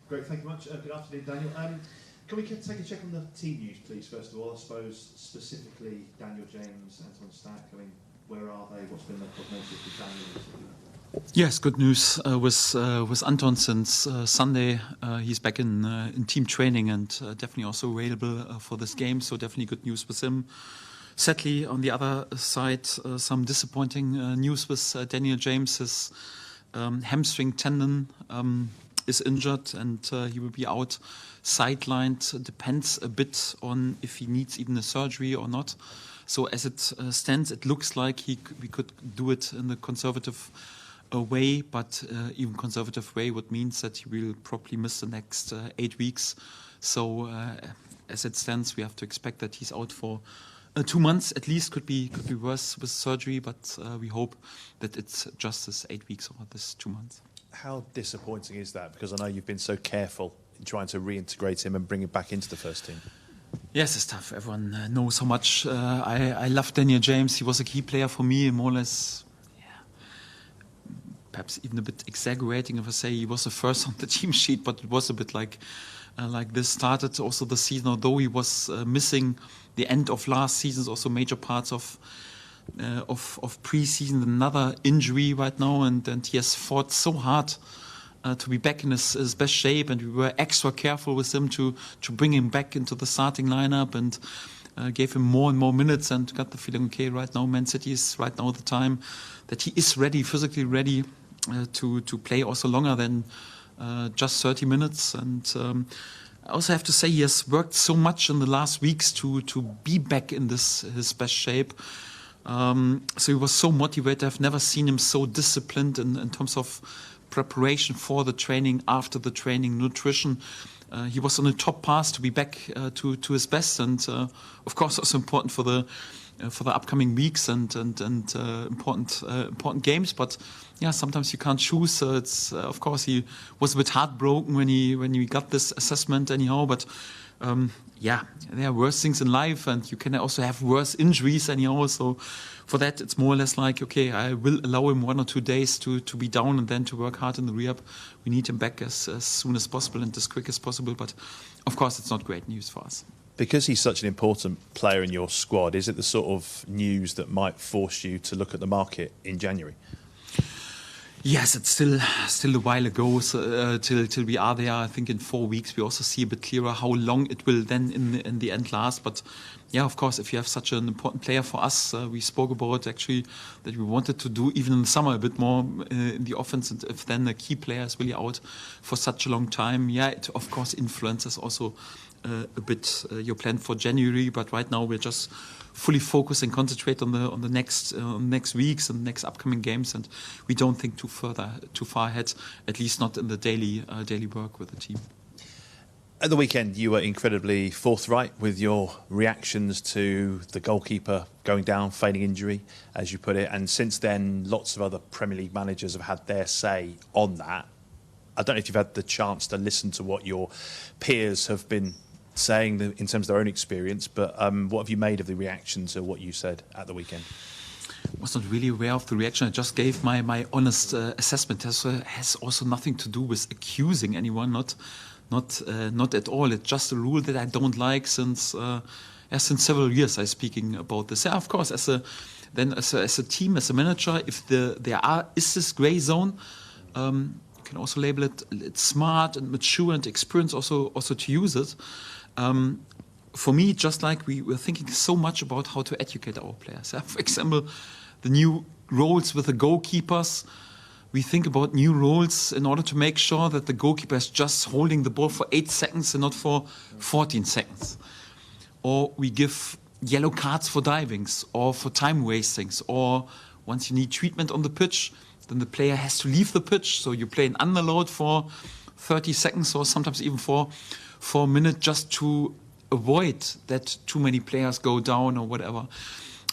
Great, thank you much. Good afternoon, Daniel. Can we take a check on the team news, please, first of all? I suppose specifically Daniel James, Anton Stack. I mean, where are they? What's been the prognosis for Daniel? Yes, good news with Anton since Sunday. He's back in team training and definitely also available for this game. So definitely good news with him. Sadly, on the other side, some disappointing news with Daniel James. His hamstring tendon is injured and he will be out sidelined. Depends a bit on if he needs even a surgery or not. So as it stands, it looks like we could do it in the conservative way, but even conservative way would mean that he will probably miss the next 8 weeks. So as it stands, we have to expect that he's out for 2 months at least. Could be worse with surgery, but we hope that it's just this 8 weeks or this 2 months. How disappointing is that? Because I know you've been so careful in trying to reintegrate him and bring him back into the first team. Yes, it's tough. Everyone knows how much I love Daniel James. He was a key player for me, more or less. Perhaps even a bit exaggerating if I say he was the first on the team sheet, but it was a bit like this. Started also the season, although he was missing the end of last season, also major parts of pre-season. Another injury right now, and he has fought so hard to be back in his best shape, and we were extra careful with him to bring him back into the starting lineup and gave him more and more minutes, and got the feeling, okay, right now Man City is right now the time that he is ready, physically ready to play also longer than just 30 minutes. And I also have to say he has worked so much in the last weeks to be back in his best shape. So he was so motivated. I've never seen him so disciplined in terms of preparation for the training, after the training, nutrition. He was on a top path to be back to his best, and of course also important for the upcoming weeks and important games. But yeah, sometimes you can't choose. It's of course he was a bit heartbroken when he got this assessment anyhow. But yeah, there are worse things in life, and you can also have worse injuries anyhow. So for that, it's more or less like, okay, I will allow him 1 or 2 days to be down and then to work hard in the rehab. We need him back as soon as possible and as quick as possible. But of course, it's not great news for us. Because he's such an important player in your squad, is it the sort of news that might force you to look at the market in January? Yes, it's still a while ago till we are there. I think in 4 weeks we also see a bit clearer how long it will then in the end last. But yeah, of course, if you have such an important player for us, we spoke about actually that we wanted to do even in the summer a bit more in the offense. And if then a key player is really out for such a long time, yeah, it of course influences also a bit your plan for January. But right now we're just fully focus and concentrate on the next weeks and next upcoming games, and we don't think too far ahead, at least not in the daily work with the team. At the weekend, you were incredibly forthright with your reactions to the goalkeeper going down, feigning injury, as you put it. And since then, lots of other Premier League managers have had their say on that. I don't know if you've had the chance to listen to what your peers have been saying in terms of their own experience, but what have you made of the reaction to what you said at the weekend? I was not really aware of the reaction. I just gave my honest assessment. It has also nothing to do with accusing anyone, not at all. It's just a rule that I don't like since several years. I'm speaking about this. Yeah, of course, as a team, as a manager, if there is this grey zone, you can also label it smart and mature and experience also to use it. For me, just like we were thinking so much about how to educate our players. Yeah? For example, the new roles with the goalkeepers. We think about new roles in order to make sure that the goalkeeper is just holding the ball for 8 seconds and not for 14 seconds. Or we give yellow cards for divings or for time wastings. Or once you need treatment on the pitch, then the player has to leave the pitch. So you play an underload for 30 seconds or sometimes even for a minute just to avoid that too many players go down or whatever.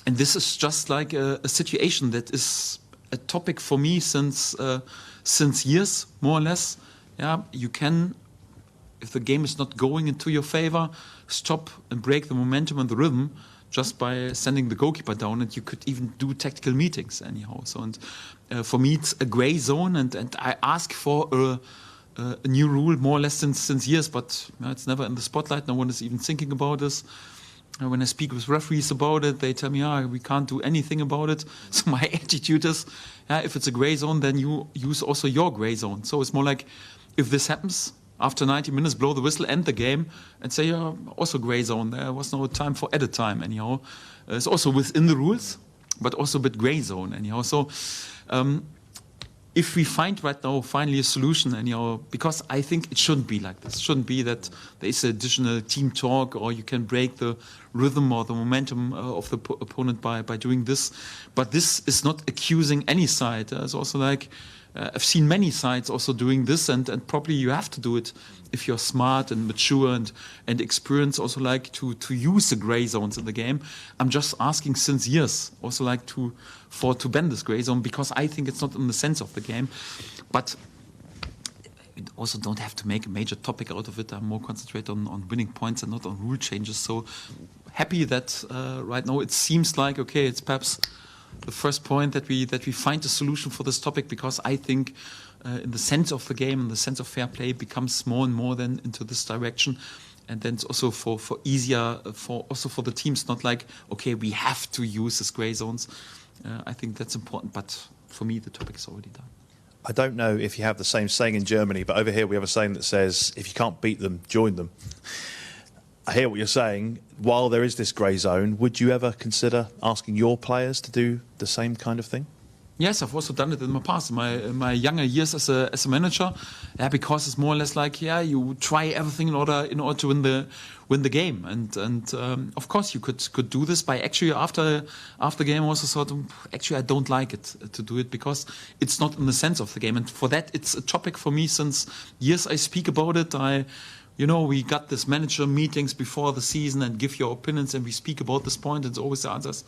And this is just like a situation that is a topic for me since years, more or less. Yeah, you can, if the game is not going into your favor, stop and break the momentum and the rhythm just by sending the goalkeeper down, and you could even do tactical meetings anyhow. So, and for me, it's a grey zone, and I ask for a new rule more or less since years, but it's never in the spotlight. No one is even thinking about this. When I speak with referees about it, they tell me, we can't do anything about it. So my attitude is, if it's a grey zone, then you use also your grey zone. So it's more like, if this happens, after 90 minutes, blow the whistle, end the game, and say, also grey zone. There was no time for added time anyhow. It's also within the rules, but also a bit grey zone anyhow. So if we find right now finally a solution anyhow, because I think it shouldn't be like this. It shouldn't be that there is additional team talk or you can break the rhythm or the momentum of the opponent by doing this. But this is not accusing any side. It's also like, I've seen many sides also doing this, and probably you have to do it if you're smart and mature and experienced, also like to use the grey zones in the game. I'm just asking since years also like to ban this grey zone, because I think it's not in the sense of the game. But you also don't have to make a major topic out of it. I'm more concentrated on winning points and not on rule changes. So happy that right now it seems like, okay, it's perhaps the first point that we find a solution for this topic, because I think in the sense of the game, in the sense of fair play, becomes more and more then into this direction. And then it's also for easier for the teams, not like, okay, we have to use these grey zones. I think that's important, but for me the topic is already done. I don't know if you have the same saying in Germany, but over here we have a saying that says, if you can't beat them, join them. I hear what you're saying. While there is this grey zone, would you ever consider asking your players to do the same kind of thing? Yes, I've also done it in my past, in my younger years as a manager. Yeah, because it's more or less like, you try everything in order to win the game, and of course you could do this by actually after the game also sort of actually I don't like it to do it, because it's not in the sense of the game, and for that it's a topic for me since years. I speak about it. We got this manager meetings before the season and give your opinions, and we speak about this point, and it's always the answers.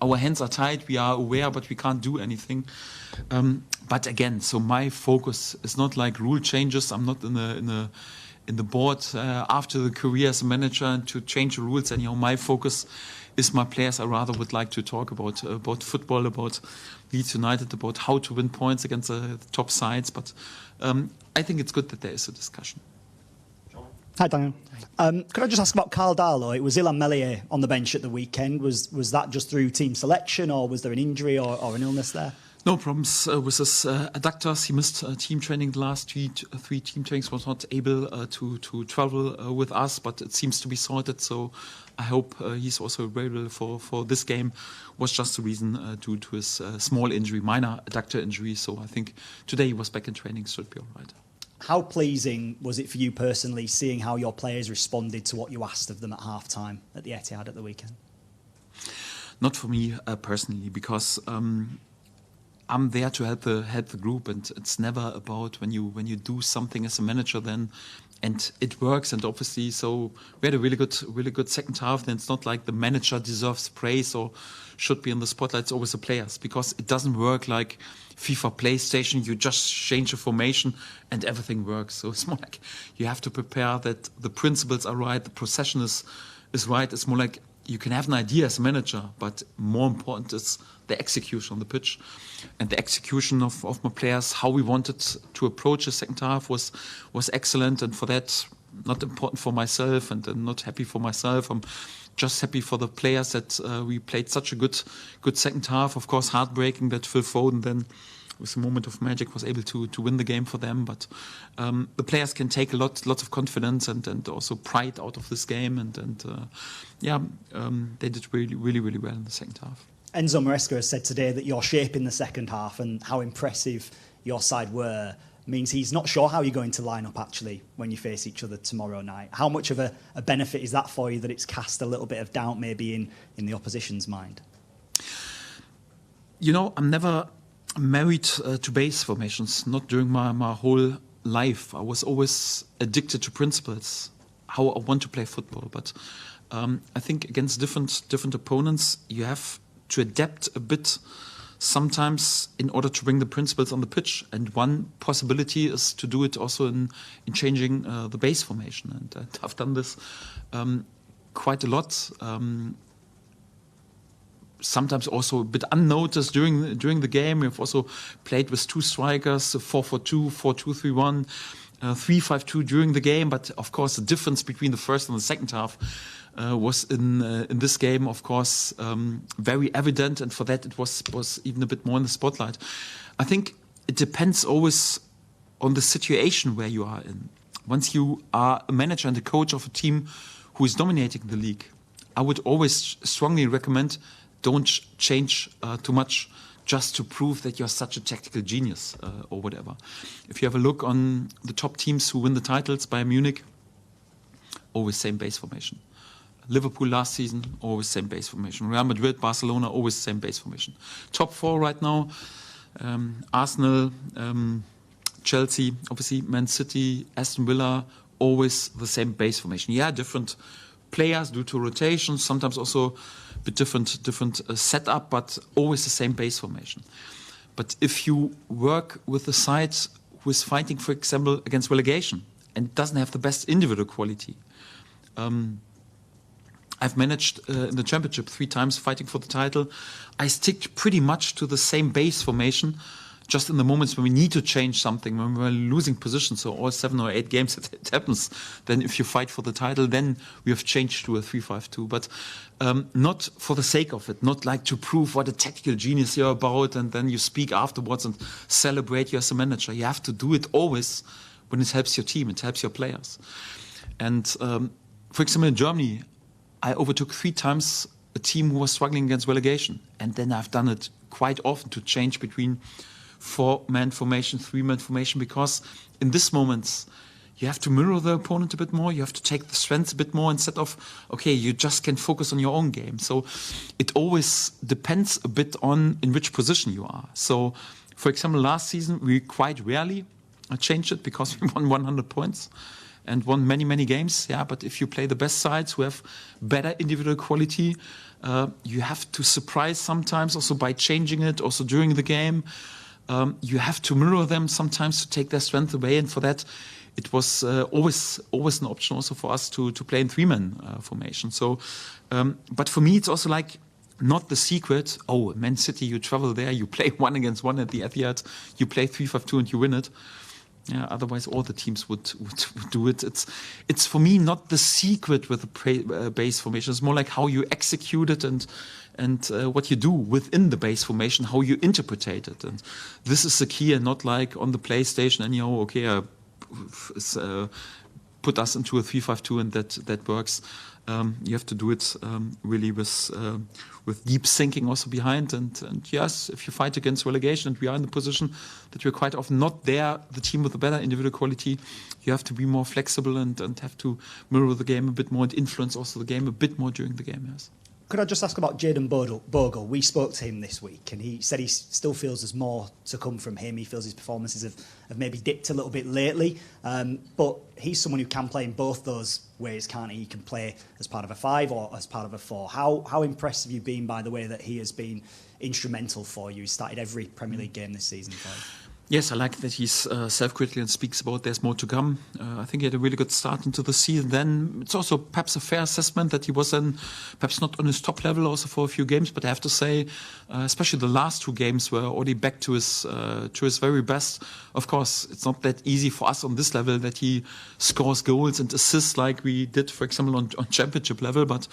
Our hands are tied, we are aware, but we can't do anything. But again, so my focus is not like rule changes. I'm not in the board after the career as a manager and to change the rules. And my focus is my players. I rather would like to talk about football, about Leeds United, about how to win points against the top sides. But I think it's good that there is a discussion. Hi, Daniel. Could I just ask about Carl Darlow? It was Illan Meslier on the bench at the weekend. Was that just through team selection, or was there an injury or an illness there? No problems with his adductors. He missed team training the last three team trainings, was not able to travel with us, but it seems to be sorted. So I hope he's also available for this game. Was just the reason due to his small injury, minor adductor injury. So I think today he was back in training, so it'll be all right. How pleasing was it for you personally seeing how your players responded to what you asked of them at half-time at the Etihad at the weekend? Not for me personally, because I'm there to help the group, and it's never about when you do something as a manager then and it works. And obviously, so we had a really good second half. Then it's not like the manager deserves praise or should be in the spotlight. It's always the players, because it doesn't work like FIFA PlayStation. You just change the formation and everything works. So it's more like you have to prepare that the principles are right, the procession is right. It's more like you can have an idea as a manager, but more important is the execution on the pitch. And the execution of my players, how we wanted to approach the second half was excellent. And for that, not important for myself and not happy for myself. I'm just happy for the players that we played such a good second half. Of course, heartbreaking that Phil Foden then, with a moment of magic, was able to win the game for them. But the players can take lots of confidence and also pride out of this game. They did really well in the second half. Enzo Maresca has said today that your shape in the second half and how impressive your side were means he's not sure how you're going to line up actually when you face each other tomorrow night. How much of a benefit is that for you, that it's cast a little bit of doubt maybe in the opposition's mind? I'm never married to base formations, not during my whole life. I was always addicted to principles, how I want to play football. But I think against different opponents, you have to adapt a bit sometimes in order to bring the principles on the pitch. And one possibility is to do it also in changing the base formation. And I've done this quite a lot. Sometimes also a bit unnoticed during the game. We've also played with two strikers, 4-4-2, 4-2-3-1. 3-5-2 during the game, but of course the difference between the first and the second half was in this game, of course, very evident, and for that it was even a bit more in the spotlight. I think it depends always on the situation where you are in. Once you are a manager and a coach of a team who is dominating the league, I would always strongly recommend don't change too much just to prove that you're such a tactical genius or whatever. If you have a look on the top teams who win the titles, Bayern Munich, always same base formation. Liverpool last season, always same base formation. Real Madrid, Barcelona, always same base formation. Top four right now, Arsenal, Chelsea, obviously Man City, Aston Villa, always the same base formation. Yeah, different players due to rotation, sometimes also a bit different setup, but always the same base formation. But if you work with a side who is fighting, for example, against relegation and doesn't have the best individual quality, I've managed in the championship 3 times fighting for the title. I stick pretty much to the same base formation, just in the moments when we need to change something, when we're losing position, so all 7 or 8 games it happens, then if you fight for the title, then we have changed to a 3-5-2. But not for the sake of it, not like to prove what a tactical genius you're about, and then you speak afterwards and celebrate you as a manager. You have to do it always when it helps your team, it helps your players. And for example, in Germany, I overtook 3 times a team who was struggling against relegation. And then I've done it quite often to change between 4-man formation, 3-man formation, because in this moments you have to mirror the opponent a bit more. You have to take the strengths a bit more instead of, okay, you just can focus on your own game. So it always depends a bit on in which position you are. So, for example, last season we quite rarely changed it because we won 100 points. And won many, many games, yeah. But if you play the best sides who have better individual quality, you have to surprise sometimes also by changing it, also during the game. You have to mirror them sometimes to take their strength away. And for that, it was always an option also for us to play in 3-man formation. So, but for me, it's also like not the secret, oh, Man City, you travel there, you play 1-against-1 at the Etihad, you play 3-5-2 and you win it. Yeah, otherwise all the teams would do it. It's for me not the secret with the base formation. It's more like how you execute it and what you do within the base formation, how you interpret it. And this is the key, and not like on the PlayStation and okay, put us into a 3-5-2 and that works. You have to do it really with deep thinking also behind. And yes, if you fight against relegation, and we are in the position that we're quite often not there, the team with a better individual quality, you have to be more flexible and have to mirror the game a bit more and influence also the game a bit more during the game, yes. Could I just ask about Jadon Bogle? We spoke to him this week, and he said he still feels there's more to come from him. He feels his performances have maybe dipped a little bit lately, but he's someone who can play in both those ways, can't he? He can play as part of a 5 or as part of a 4. How impressed have you been by the way that he has been instrumental for you? He started every Premier League game this season for you. Yes, I like that he's self-critical and speaks about there's more to come. I think he had a really good start into the season. Then it's also perhaps a fair assessment that he was perhaps not on his top level also for a few games. But I have to say, especially the last 2 games were already back to his very best. Of course, it's not that easy for us on this level that he scores goals and assists like we did, for example, on championship level. But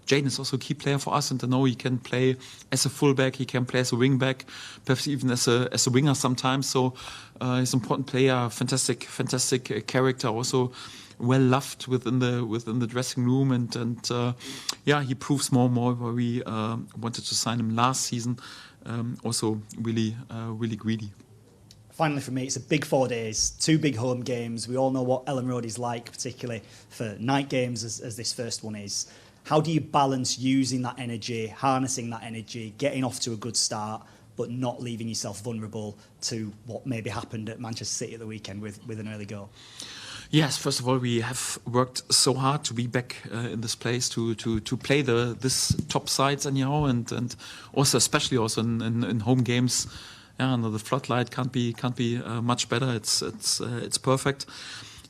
Jadon is also a key player for us, and I know he can play as a fullback, he can play as a wingback, perhaps even as a winger sometimes. So he's an important player, fantastic character, also well loved within the dressing room, and he proves more and more why we wanted to sign him last season. Also really greedy. Finally, for me, it's a big 4 days, 2 big home games. We all know what Elland Road is like, particularly for night games, as this first one is. How do you balance using that energy, harnessing that energy, getting off to a good start, but not leaving yourself vulnerable to what maybe happened at Manchester City at the weekend with an early goal? Yes, first of all, we have worked so hard to be back in this place to play this top sides anyhow, and also especially also in home games. Yeah, under the floodlight can't be much better. It's perfect,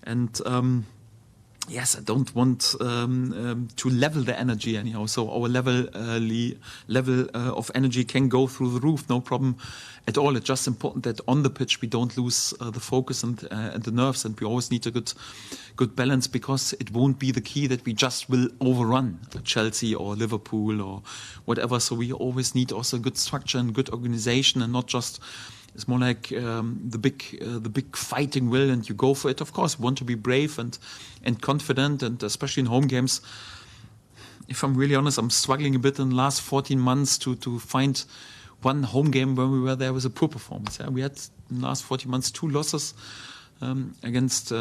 and yes, I don't want to level the energy anyhow. So our level of energy can go through the roof, no problem at all. It's just important that on the pitch we don't lose the focus and the nerves, and we always need a good balance, because it won't be the key that we just will overrun Chelsea or Liverpool or whatever. So we always need also good structure and good organization, and not just. It's more like the big fighting will, and you go for it. Of course, we want to be brave and confident, and especially in home games. If I'm really honest, I'm struggling a bit in the last 14 months to find one home game where we were there with a poor performance. Yeah, we had in the last 14 months 2 losses against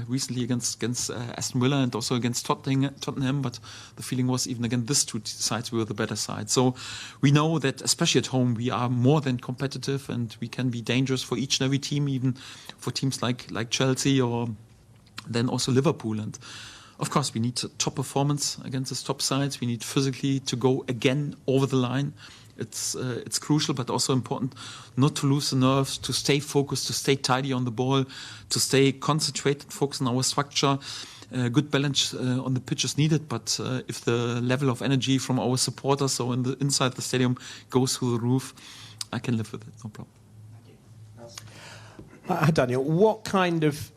recently against Aston Villa and also against Tottenham. But the feeling was even against these 2 sides we were the better side. So we know that especially at home we are more than competitive, and we can be dangerous for each and every team, even for teams like Chelsea or then also Liverpool. And of course we need a top performance against the top sides. We need physically to go again over the line. It's crucial, but also important not to lose the nerves, to stay focused, to stay tidy on the ball, to stay concentrated, focus on our structure. Good balance on the pitch is needed, but if the level of energy from our supporters or inside the stadium goes through the roof, I can live with it, no problem. Daniel, what kind of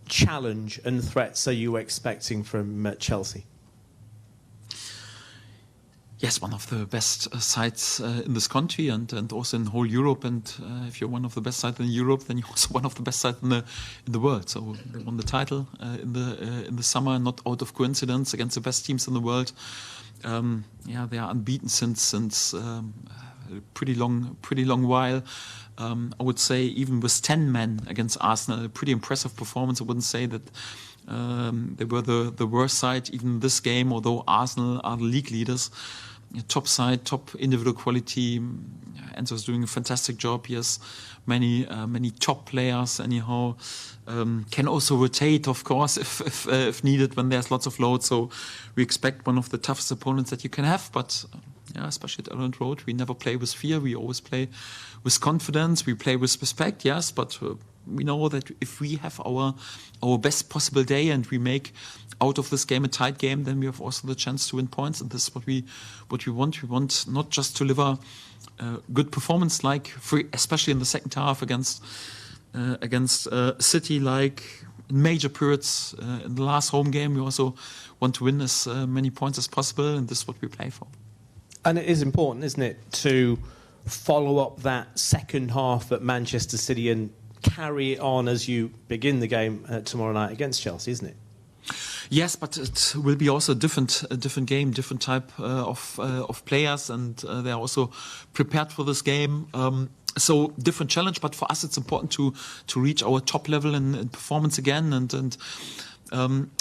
challenge and threats are you expecting from Chelsea? Yes, one of the best sides in this country and also in whole Europe. And if you're one of the best sides in Europe, then you're also one of the best sides in the world. So they won the title in the summer, not out of coincidence, against the best teams in the world. They are unbeaten since a pretty long while. I would say even with 10 men against Arsenal, a pretty impressive performance. I wouldn't say that they were the worst side even this game, although Arsenal are the league leaders. Top side, top individual quality. Enzo's doing a fantastic job. He has many top players. Anyhow, can also rotate, of course, if needed when there's lots of load. So we expect one of the toughest opponents that you can have. But especially at Elland Road, we never play with fear. We always play with confidence. We play with respect. Yes, but we know that if we have our best possible day and we make out of this game a tight game, then we have also the chance to win points. And this is what we want. We want not just to deliver good performance, especially in the second half against City, like in major periods in the last home game. We also want to win as many points as possible, and this is what we play for. And it is important, isn't it, to follow up that second half at Manchester City and carry it on as you begin the game tomorrow night against Chelsea, isn't it? Yes, but it will be also a different game, different type of players, and they are also prepared for this game. So different challenge, but for us it's important to reach our top level in performance again, and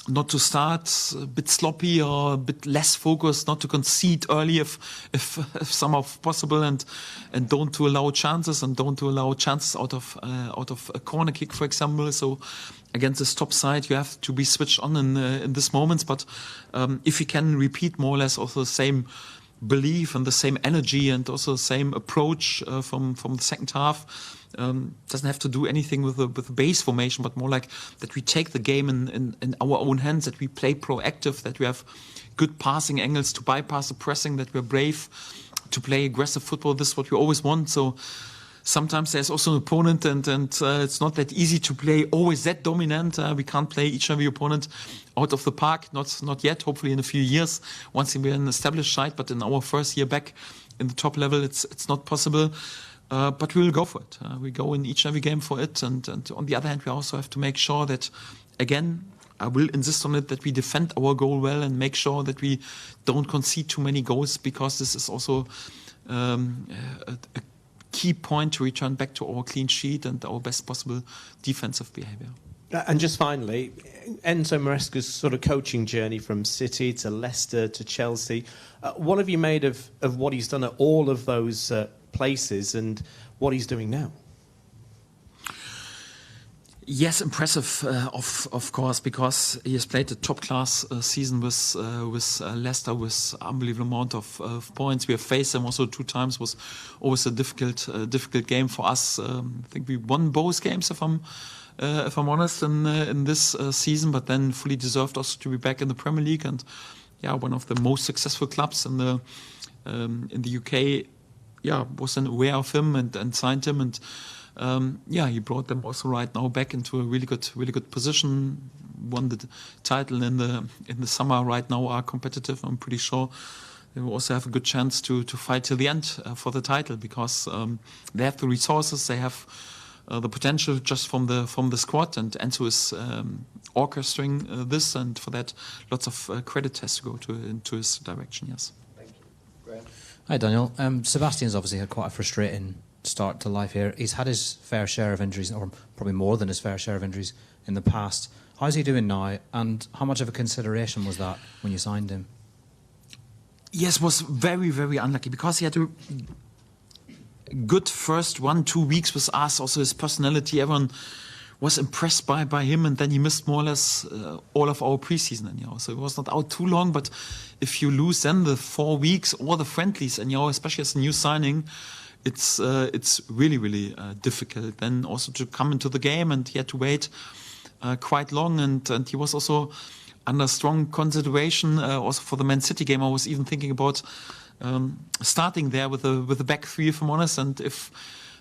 not to start a bit sloppy or a bit less focused, not to concede early if somehow possible, and don't to allow chances out of a corner kick, for example. So against this top side, you have to be switched on in this moments. But if you can repeat more or less also the same belief and the same energy and also the same approach from the second half. Doesn't have to do anything with the base formation, but more like that we take the game in our own hands, that we play proactive, that we have good passing angles to bypass the pressing, that we're brave to play aggressive football. This is what we always want. So sometimes there's also an opponent, and it's not that easy to play always that dominant. We can't play each and every opponent out of the park, not yet, hopefully in a few years, once we're an established side. But in our first year back in the top level, it's not possible. But we will go for it. We go in each and every game for it. And on the other hand, we also have to make sure that, again, I will insist on it, that we defend our goal well and make sure that we don't concede too many goals, because this is also a key point to return back to our clean sheet and our best possible defensive behaviour. And just finally, Enzo Maresca's sort of coaching journey from City to Leicester to Chelsea, what have you made of what he's done at all of those places and what he's doing now? Yes, impressive, of course, because he has played a top-class season with Leicester with unbelievable amount of points. We have faced them also 2 times. Was always a difficult game for us. I think we won both games, if I'm honest, in this season. But then fully deserved also to be back in the Premier League, and one of the most successful clubs in the UK. Was then aware of him and signed him, and he brought them also right now back into a really good position. Won the title in the summer. Right now are competitive. I'm pretty sure they will also have a good chance to fight till the end for the title, because they have the resources, they have the potential just from the squad, and Enzo is orchestrating this, and for that lots of credit has to go into his direction. Yes. Thank you. Graham? Hi Daniel. Sebastian's obviously had quite a frustrating start to life here. He's had his fair share of injuries, or probably more than his fair share of injuries in the past. How's he doing now, and how much of a consideration was that when you signed him? Yes, was very, very unlucky, because he had a good first 1-2 weeks with us. Also his personality, everyone was impressed by him, and then he missed more or less all of our preseason anyhow. So he was not out too long, but if you lose then the 4 weeks or the friendlies anyhow, especially as a new signing, it's really difficult then also to come into the game, and he had to wait quite long, and he was also under strong consideration also for the Man City game. I was even thinking about starting there with the back 3, if I'm honest, and if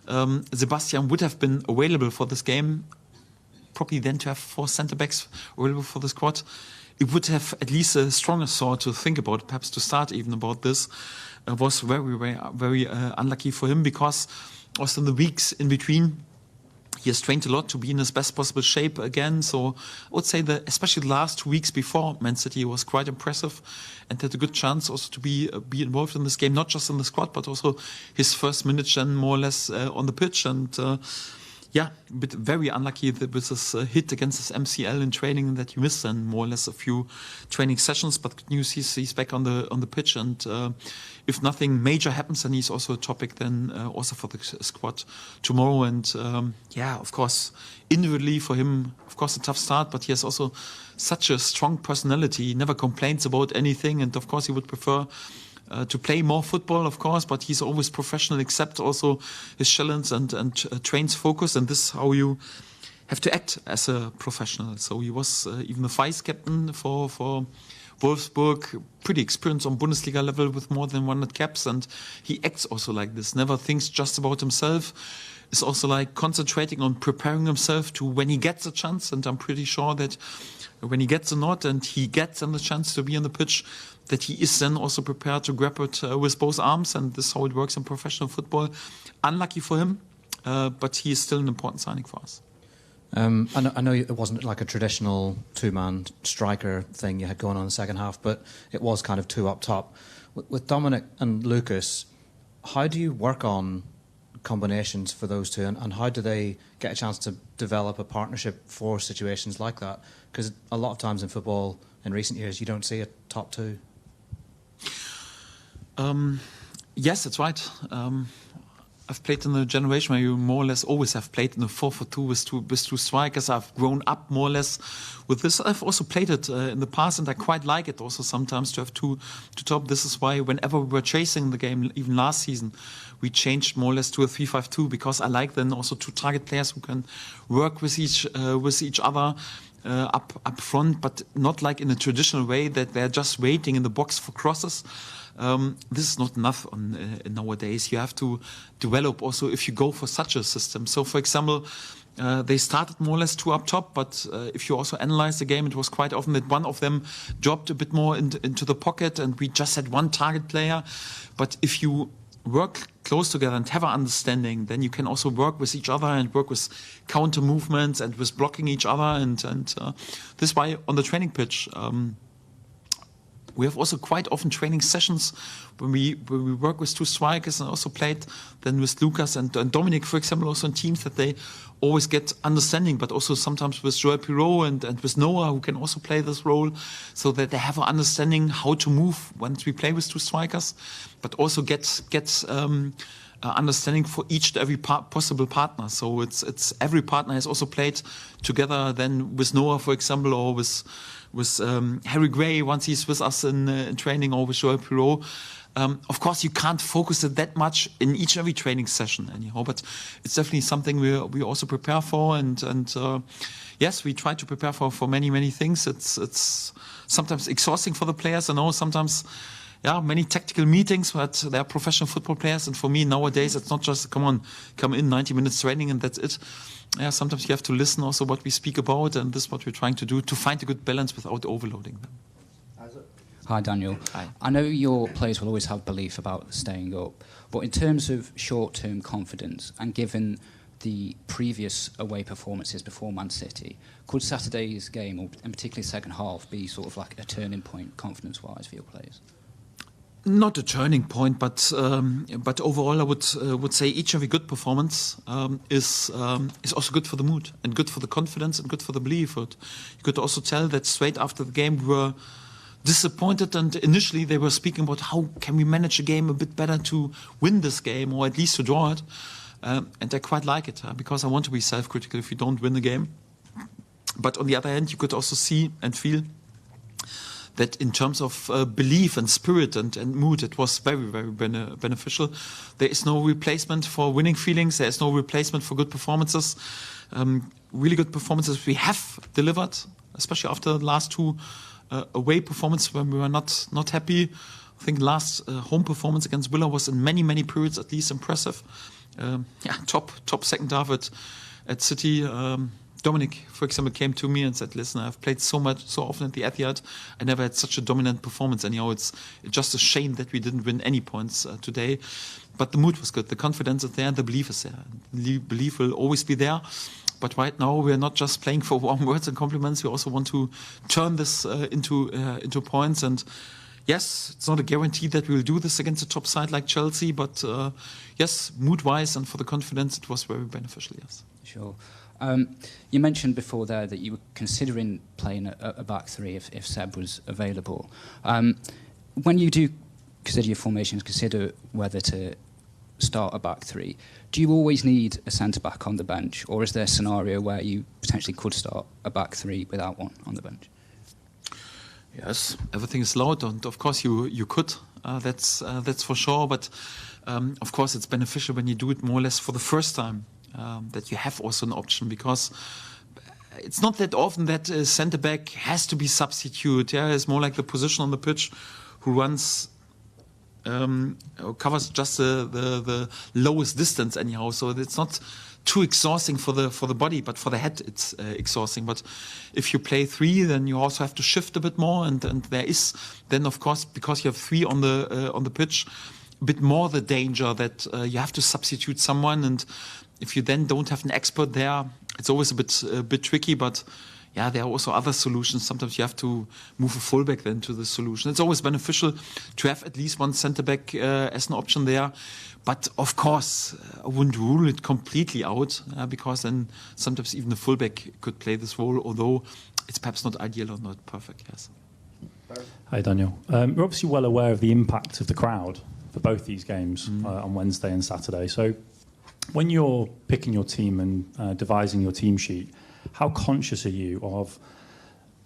Sebastian would have been available for this game, probably then to have 4 centre-backs available for the squad, it would have at least a stronger thought to think about, perhaps to start even about this. Was very unlucky for him, because also in the weeks in between, he has trained a lot to be in his best possible shape again. So I would say that especially the last 2 weeks before Man City was quite impressive, and had a good chance also to be involved in this game, not just in the squad, but also his first minutes then more or less on the pitch. And but very unlucky with this hit against his MCL in training, that he missed then more or less a few training sessions. But good news, he's back on the pitch, and if nothing major happens, then he's also a topic then also for the squad tomorrow. And of course, individually for him, of course, a tough start, but he has also such a strong personality. He never complains about anything, and of course he would prefer to play more football, of course, but he's always professional, except also his challenge and trains focus, and this is how you have to act as a professional. So he was even the vice captain for Wolfsburg, pretty experienced on Bundesliga level with more than 100 caps, and he acts also like this, never thinks just about himself. Is also like concentrating on preparing himself to when he gets a chance, and I'm pretty sure that when he gets a nod and he gets then the chance to be on the pitch, that he is then also prepared to grab it with both arms, and this is how it works in professional football. Unlucky for him, but he is still an important signing for us. I know it wasn't like a traditional 2-man striker thing you had going on in the second half, but it was kind of 2 up top. With Dominic and Lucas, how do you work on combinations for those two, and how do they get a chance to develop a partnership for situations like that? Because a lot of times in football in recent years you don't see a top 2. Yes, that's right. I've played in a generation where you more or less always have played in a 4-4-2 with two strikers. I've grown up more or less with this. I've also played it in the past, and I quite like it also sometimes to have two top. This is why whenever we were chasing the game, even last season, we changed more or less to a 3-5-2, because I like then also 2 target players who can work with each other up front, but not like in a traditional way that they're just waiting in the box for crosses. This is not enough nowadays. You have to develop also if you go for such a system. So, for example, they started more or less 2 up top, but if you also analyze the game, it was quite often that one of them dropped a bit more into the pocket, and we just had 1 target player. But if you work close together and have an understanding, then you can also work with each other and work with counter movements and with blocking each other. And this is why on the training pitch, we have also quite often training sessions when we work with 2 strikers, and also played then with Lucas and Dominic, for example, also in teams that they always get understanding, but also sometimes with Joel Pirot and with Noah, who can also play this role, so that they have an understanding how to move once we play with 2 strikers, but also get understanding for each and every possible partner. So it's every partner has also played together then with Noah, for example, or with Harry Gray once he's with us in training, or with Joel Pirot. Of course, you can't focus it that much in each and every training session anyhow, but it's definitely something we also prepare for, and yes, we try to prepare for many things. It's sometimes exhausting for the players, I know, sometimes many tactical meetings, but they're professional football players, and for me nowadays it's not just come in 90 minutes training and that's it. Sometimes you have to listen also what we speak about, and this is what we're trying to do to find a good balance without overloading them. Hi, Daniel. Hi. I know your players will always have belief about staying up, but in terms of short-term confidence, and given the previous away performances before Man City, could Saturday's game, or in particularly second half, be sort of like a turning point confidence-wise for your players? Not a turning point, but overall, I would say each and every good performance is also good for the mood and good for the confidence and good for the belief. But you could also tell that straight after the game we were disappointed, and initially they were speaking about how can we manage the game a bit better to win this game or at least to draw it. And I quite like it because I want to be self-critical if you don't win the game. But on the other hand, you could also see and feel that in terms of belief and spirit and mood, it was very beneficial. There is no replacement for winning feelings. There is no replacement for good performances. Really good performances we have delivered, especially after the last two away performances when we were not happy. I think last home performance against Villa was in many periods at least impressive. Top second half at City. Dominic, for example, came to me and said, "Listen, I've played so often at the Etihad. I never had such a dominant performance. Anyhow, it's just a shame that we didn't win any points today." But the mood was good. The confidence is there, and the belief is there. The belief will always be there. But right now, we are not just playing for warm words and compliments. We also want to turn this into points. And yes, it's not a guarantee that we will do this against a top side like Chelsea. But yes, mood-wise and for the confidence, it was very beneficial. Yes. Sure. You mentioned before there that you were considering playing a back three if Seb was available. When you do consider your formations, consider whether to start a back three, do you always need a centre-back on the bench, or is there a scenario where you potentially could start a back three without one on the bench? Yes, everything is allowed, and of course you could. That's for sure. But of course, it's beneficial when you do it more or less for the first time. That you have also an option, because it's not that often that a centre back has to be substituted. Yeah, it's more like the position on the pitch who runs covers just the lowest distance anyhow. So it's not too exhausting for the body, but for the head it's exhausting. But if you play three, then you also have to shift a bit more, and there is then of course, because you have three on the pitch, a bit more the danger that you have to substitute someone, and if you then don't have an expert there, it's always a bit tricky. But yeah, there are also other solutions. Sometimes you have to move a fullback then to the solution. It's always beneficial to have at least one centre back as an option there. But of course, I wouldn't rule it completely out, because then sometimes even the fullback could play this role, although it's perhaps not ideal or not perfect. Yes. Hi, Daniel. You're obviously well aware of the impact of the crowd for both these games on Wednesday and Saturday. So when you're picking your team and devising your team sheet, how conscious are you of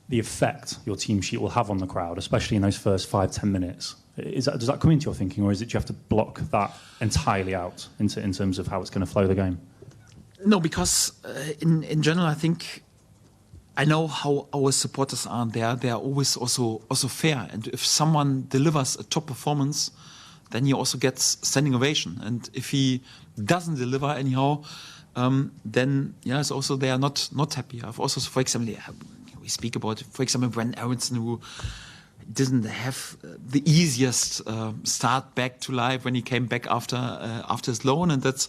the effect your team sheet will have on the crowd, especially in those first 5-10 minutes? Does that come into your thinking, or is it you have to block that entirely out in terms of how it's going to flow the game? No, because in general, I think I know how our supporters are. They are always also fair, and if someone delivers a top performance, then he also gets standing ovation. And if he doesn't deliver anyhow, then yes, also they are not happy. I've also, for example, we speak about, for example, Brent Aronson, who didn't have the easiest start back to life when he came back after his loan, and that's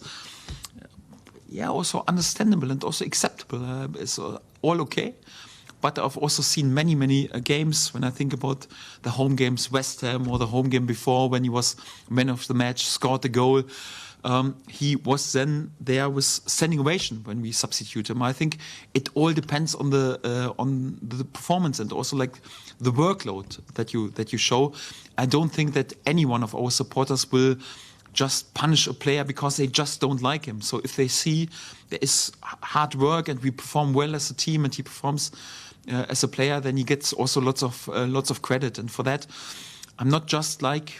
also understandable and also acceptable. It's all okay. But I've also seen many games, when I think about the home games, West Ham, or the home game before when he was man of the match, scored the goal. He was then there with standing ovation when we substitute him. I think it all depends on the performance and also like the workload that you show. I don't think that any one of our supporters will just punish a player because they just don't like him. So if they see there is hard work and we perform well as a team and he performs as a player, then he gets also lots of credit. And for that, I'm not just like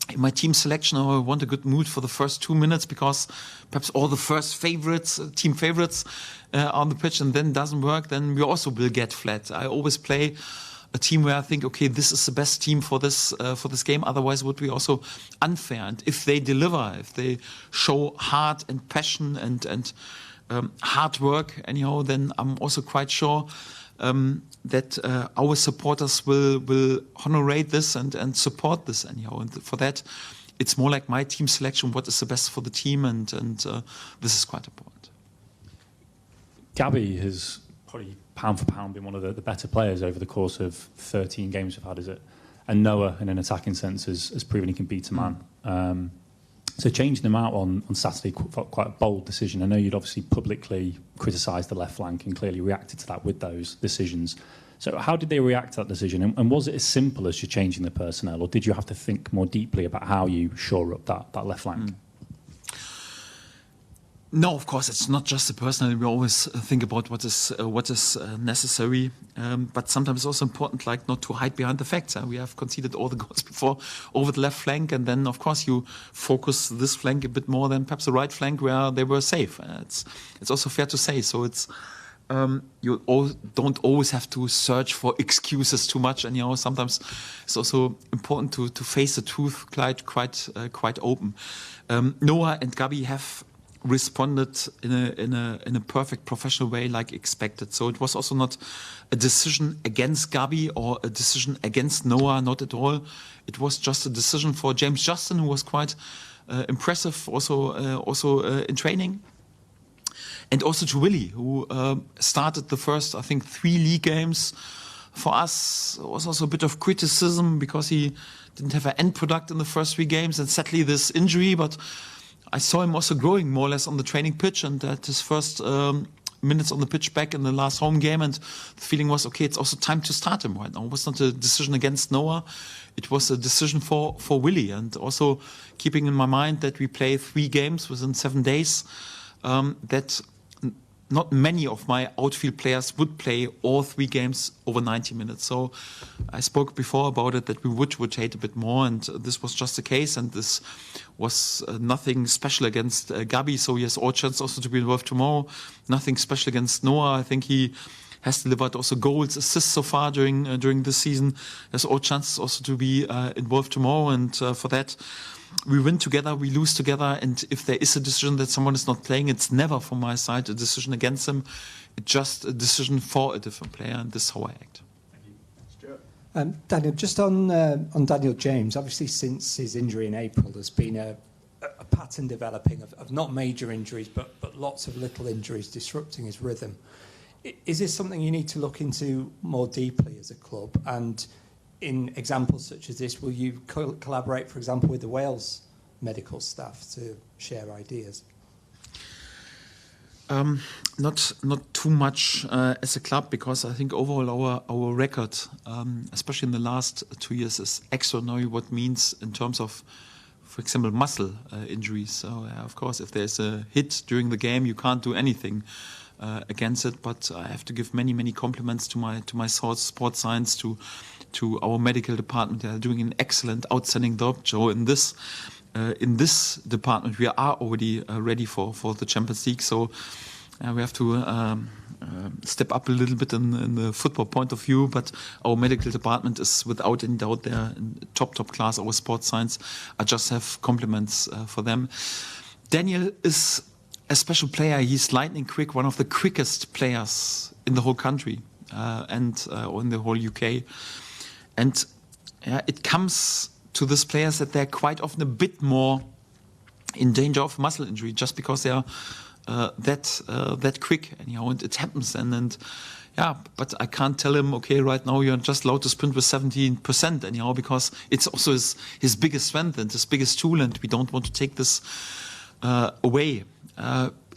in my team selection, I want a good mood for the first 2 minutes because perhaps all the first favorites, team favorites on the pitch, and then doesn't work, then we also will get flat. I always play a team where I think, okay, this is the best team for this game. Otherwise, it would be also unfair. And if they deliver, if they show heart and passion and hard work, anyhow, then I'm also quite sure that our supporters will honorate this and support this anyhow. And for that, it's more like my team selection, what is the best for the team, and this is quite important. Gabby has probably pound for pound been one of the better players over the course of 13 games we've had, is it? And Noah, in an attacking sense, has proven he can beat a man. So changing him out on Saturday, quite a bold decision. I know you'd obviously publicly criticised the left flank and clearly reacted to that with those decisions. So how did they react to that decision? And was it as simple as you changing the personnel, or did you have to think more deeply about how you shore up that left flank? No, of course, it's not just the personnel. We always think about what is necessary, but sometimes it's also important, like, not to hide behind the facts. We have conceded all the goals before over the left flank, and then, of course, you focus this flank a bit more than perhaps the right flank where they were safe. It's also fair to say. So it's you don't always have to search for excuses too much, and sometimes it's also important to face the truth quite open. Noah and Gabi have responded in a perfect professional way, like expected. So it was also not a decision against Gabi or a decision against Noah, not at all. It was just a decision for James Justin, who was quite impressive also in training. And also to Willie, who started the first, I think, 3 league games. For us, it was also a bit of criticism because he didn't have an end product in the first 3 games, and sadly this injury, but I saw him also growing more or less on the training pitch, and at his first minutes on the pitch back in the last home game, and the feeling was, okay, it's also time to start him right now. It was not a decision against Noah, it was a decision for Willie, and also keeping in my mind that we play 3 games within 7 days, that not many of my outfield players would play all 3 games over 90 minutes. So I spoke before about it, that we would rotate a bit more, and this was just the case, and this was nothing special against Gabi, so he has all chance also to be involved tomorrow. Nothing special against Noah. I think he has delivered also goals, assists so far during this season. Has all chances also to be involved tomorrow, and for that, we win together, we lose together, and if there is a decision that someone is not playing, it's never from my side a decision against him. It's just a decision for a different player, and this is how I act. Daniel, just on Daniel James, obviously since his injury in April, there's been a pattern developing of not major injuries, but lots of little injuries disrupting his rhythm. Is this something you need to look into more deeply as a club? And in examples such as this, will you collaborate, for example, with the Wales medical staff to share ideas? Not too much as a club, because I think overall our record, especially in the last 2 years, is extraordinary. What means in terms of, for example, muscle injuries. So of course, if there's a hit during the game, you can't do anything against it. But I have to give many compliments to my sports science, to our medical department. They are doing an excellent, outstanding job. So in this department, we are already ready for the Champions League. So we have to step up a little bit in the football point of view. But our medical department is without any doubt there in top class. Our sports science, I just have compliments for them. Daniel is a special player. He's lightning quick, one of the quickest players in the whole country and in the whole UK. And it comes to these players that they're quite often a bit more in danger of muscle injury, just because they are that quick. Anyhow, and it happens. And but I can't tell him, okay, right now you're just allowed to sprint with 17%. Anyhow, because it's also his biggest strength and his biggest tool, and we don't want to take this away.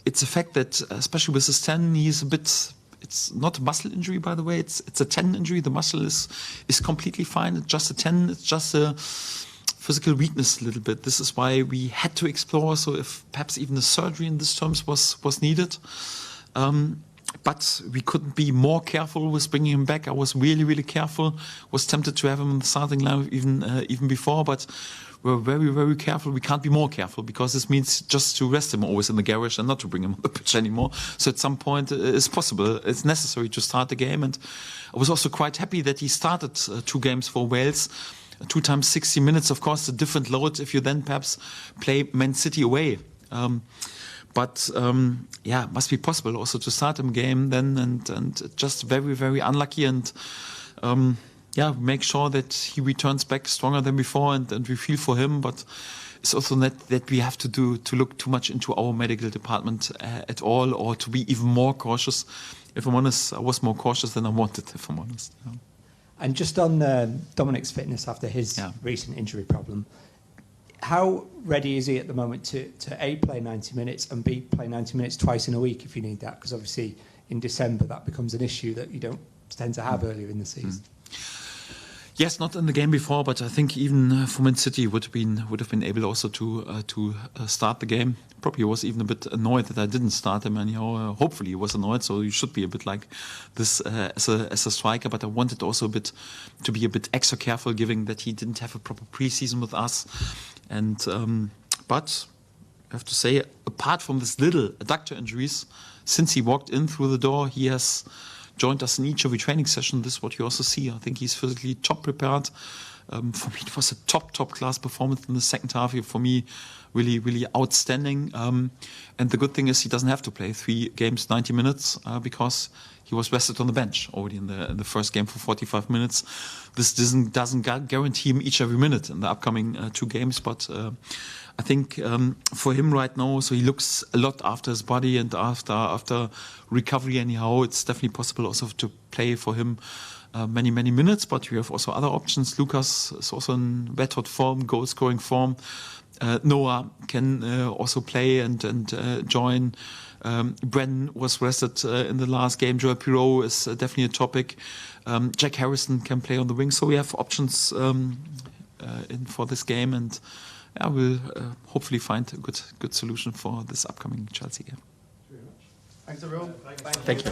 It's a fact that, especially with his 10, he's a bit. It's not a muscle injury, by the way. It's a tendon injury. The muscle is completely fine. It's just a tendon. It's just a physical weakness a little bit. This is why we had to explore. So if perhaps even the surgery in this terms was needed. But we couldn't be more careful with bringing him back. I was really, really careful. Was tempted to have him in the starting line even before, but we're very, very careful. We can't be more careful because this means just to rest him always in the garage and not to bring him on the pitch anymore. So at some point it's possible, it's necessary to start the game. And I was also quite happy that he started 2 games for Wales. 2 times 60 minutes, of course, a different load if you then perhaps play Man City away. But must be possible also to start a game then, and just very, very unlucky, and make sure that he returns back stronger than before, and we feel for him. But it's also not that we have to look too much into our medical department at all, or to be even more cautious. If I'm honest, I was more cautious than I wanted, if I'm honest. Yeah. And just on Dominic's fitness after his recent injury problem, how ready is he at the moment to A, play 90 minutes, and B, play 90 minutes twice in a week if you need that? Because obviously in December that becomes an issue that you don't tend to have earlier in the season. Yes, not in the game before, but I think even for Man City would have been able also to start the game. Probably was even a bit annoyed that I didn't start him, and hopefully he was annoyed. So you should be a bit like this as a striker. But I wanted also to be a bit extra careful, given that he didn't have a proper preseason with us. And but I have to say, apart from this little adductor injuries, since he walked in through the door, he has joined us in each every training session. This is what you also see. I think he's physically top prepared. For me, it was a top class performance in the second half. For me, really, really outstanding. And the good thing is he doesn't have to play 3 games, 90 minutes, because he was rested on the bench already in the first game for 45 minutes. This doesn't guarantee him each every minute in the upcoming 2 games, but I think for him right now, so he looks a lot after his body and after recovery anyhow. It's definitely possible also to play for him many minutes, but we have also other options. Lucas is also in red hot form, goal scoring form. Noah can also play and join. Brennan was rested in the last game. Joel Pirou is definitely a topic. Jack Harrison can play on the wing. So we have options in for this game, and we'll hopefully find a good solution for this upcoming Chelsea game. Thanks everyone. Thank you.